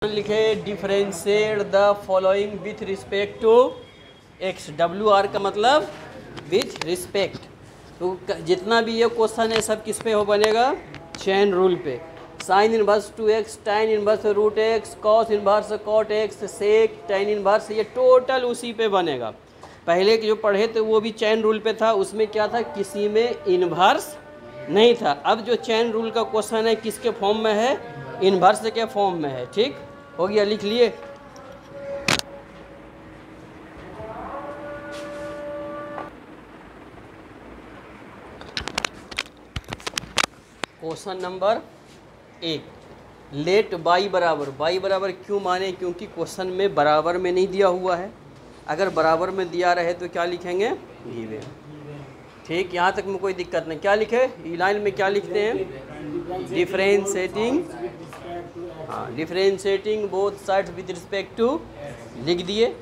लिखे differentiate the following with respect to x. W R का मतलब विथ रिस्पेक्ट। तो जितना भी ये क्वेश्चन है सब किस पे हो बनेगा, चेन रूल पे। Sine inverse two X, tan inverse root X, cos inverse cot X, sec tan inverse, ये टोटल उसी पे बनेगा। पहले के जो पढ़े थे वो भी चेन रूल पे था, उसमें क्या था, किसी में इनवर्स नहीं था। अब जो चेन रूल का क्वेश्चन है किसके फॉर्म में है, इनवर्स के फॉर्म में है। ठीक हो गया, लिख लिए। क्वेश्चन नंबर 1, लेट बाई बराबर क्यों माने, क्योंकि क्वेश्चन में बराबर में नहीं दिया हुआ है। अगर बराबर में दिया रहे तो क्या लिखेंगे, गिवन। ठीक, यहाँ तक में कोई दिक्कत नहीं। क्या लिखे, ई लाइन में क्या लिखते हैं, डिफरेंशिएटिंग, हाँ, differentiating both sides with respect to, लिख दिए।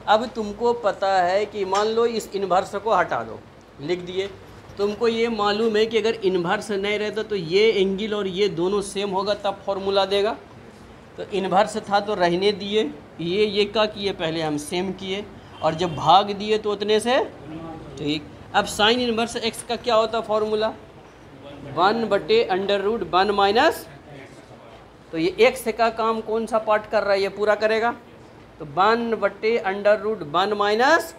अब तुमको पता है कि मान लो इस इन्वर्स को हटा दो, लिख दिए। तुमको ये मालूम है कि अगर इन्वर्स नहीं रहता तो ये एंगल और ये दोनों सेम होगा तब फॉर्मूला देगा। तो इन्वर्स था तो रहने दिए, ये का किए पहले हम सेम किए, और जब भाग दिए तो उतने से ठीक। अब साइन इन्वर्स एक्स का क्या होता फॉर्मूला, 1/√1 माइनस, तो ये एक्स का काम कौन सा पार्ट कर रहा है, ये पूरा करेगा। तो 1/√1 minus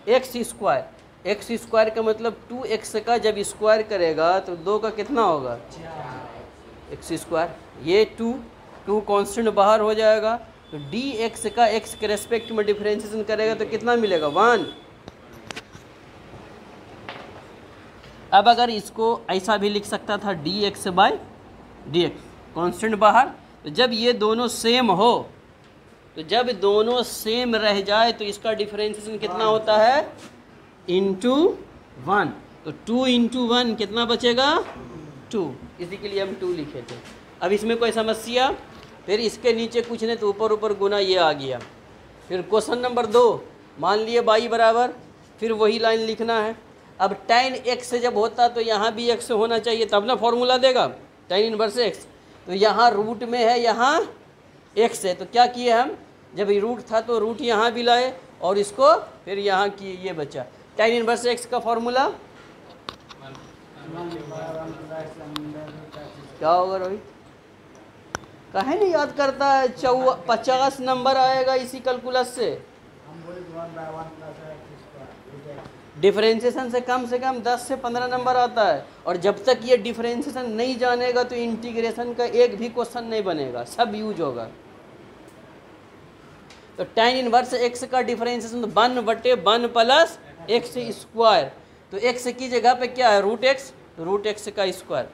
x square. X square का मतलब 2x का जब स्क्वायर करेगा तो 2 का कितना होगा, एक्स स्क्वायर। ये 2 कॉन्स्टेंट बाहर हो जाएगा, तो dx का x के रेस्पेक्ट में डिफरेंशिएशन करेगा तो कितना मिलेगा, 1। अब अगर इसको ऐसा भी लिख सकता था dx/dx, कॉन्स्टेंट बाहर। तो जब ये दोनों सेम हो, तो जब दोनों सेम रह जाए तो इसका डिफरेंशिएशन कितना होता है, इंटू 1। तो 2 × 1 कितना बचेगा, 2। इसी के लिए हम 2 लिखे थे। अब इसमें कोई समस्या, फिर इसके नीचे कुछ नहीं तो ऊपर ऊपर गुना ये आ गया। फिर क्वेश्चन नंबर 2, मान लिए बाई बराबर, फिर वही लाइन लिखना है। अब tan x जब होता तो यहाँ भी x होना चाहिए तब ना फॉर्मूला देगा, tan इनवर्स x। तो यहाँ रूट में है, यहाँ x है, तो क्या किए हम, जब रूट था तो रूट यहाँ भी लाए और इसको फिर यहाँ किए, ये बचा। tan इनवर्स x का फॉर्मूला क्या होगा रोहित, काहे नहीं याद करता है, 50 नंबर आएगा इसी कैलकुलस से। डिफरेंशिएशन से कम 10 से 15 नंबर आता है, और जब तक ये डिफरेंशिएशन नहीं जानेगा तो इंटीग्रेशन का एक भी क्वेश्चन नहीं बनेगा, सब यूज होगा। तो tan इनवर्स x का डिफरेंशिएशन 1/1 प्लस एक्स स्क्वायर। तो x की जगह पे क्या है, √x, तो √x का स्क्वायर।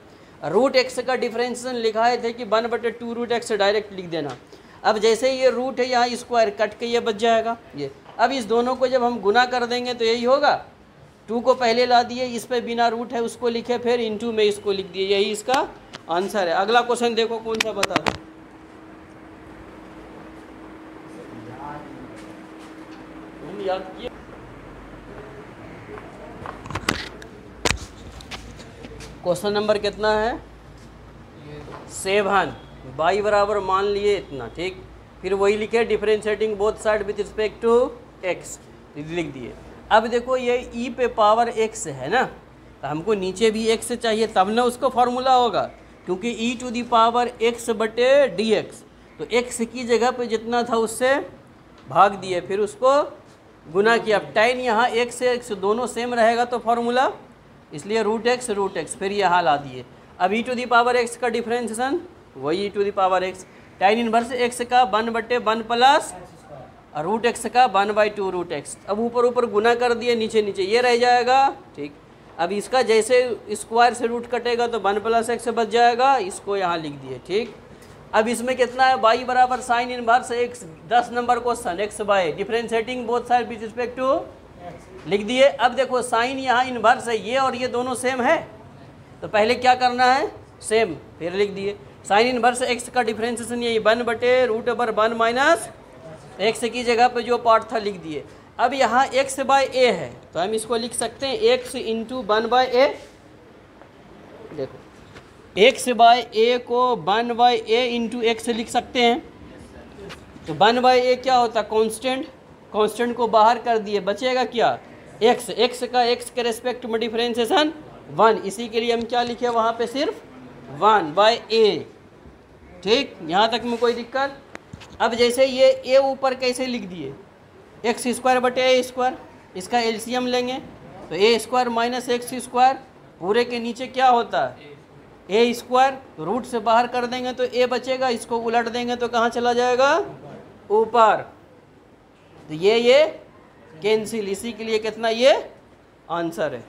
√x का डिफरेंशिएशन लिखाए थे कि 1/2√x डायरेक्ट लिख देना। अब जैसे ये रूट है, यहाँ स्क्वायर कट के ये बच जाएगा ये। अब इस दोनों को जब हम गुना कर देंगे तो यही होगा, 2 को पहले ला दिए, इस पे बिना रूट है उसको लिखे, फिर इंटू में इसको लिख दिए, यही इसका आंसर है। अगला क्वेश्चन देखो कौन सा बता दो, याद किए। क्वेश्चन नंबर कितना है, 7। बाई बराबर मान लिए इतना, ठीक। फिर वही लिखे, differentiating both side with respect to x, लिख दिए। अब देखो ये e पे पावर x है ना, तो हमको नीचे भी x चाहिए तब ना उसको फॉर्मूला होगा, क्योंकि e⁻x/dx। तो x की जगह पे जितना था उससे भाग दिए, फिर उसको गुना किया। अब tan यहाँ x से x दोनों सेम रहेगा तो फॉर्मूला, इसलिए √x, फिर यहाँ ला दिए। अब e⁻x का डिफरेंशिएशन वही e⁻x, tan इनवर्स x का 1/1 प्लस √x का 1/2√x। अब ऊपर ऊपर गुना कर दिए, नीचे नीचे ये रह जाएगा, ठीक। अब इसका जैसे स्क्वायर से रूट कटेगा तो 1 + x बच जाएगा, इसको यहाँ लिख दिए, ठीक। अब इसमें कितना है, बाई बराबर sine inverse x, 10 number question, x/, differentiating both side with respect to, लिख दिए। अब देखो साइन यहाँ इनवर्स है, ये और ये दोनों सेम है, तो पहले क्या करना है, सेम, फिर लिख दिए। साइन इनवर्स x का डिफरेंशिएशन यही 1/√1 माइनस x की जगह पे जो पार्ट था लिख दिए। अब यहाँ x/a है तो हम इसको लिख सकते हैं x × 1/a। देखो x/a को 1/a × x लिख सकते हैं, तो 1/a क्या होता है, कांस्टेंट, कांस्टेंट को बाहर कर दिए, बचेगा क्या, x, x का x के रेस्पेक्ट में डिफरेंशिएशन 1, इसी के लिए हम क्या लिखे वहाँ पे, सिर्फ 1/a। ठीक, यहाँ तक में कोई दिक्कत। अब जैसे ये a ऊपर कैसे लिख दिए, x² a², इसका एलसीएम लेंगे तो a² - x² पूरे के नीचे क्या होता है a², रूट से बाहर कर देंगे तो a बचेगा, इसको उलट देंगे तो कहाँ चला जाएगा, ऊपर। तो ये कैंसिल, इसी के लिए कितना ये आंसर है।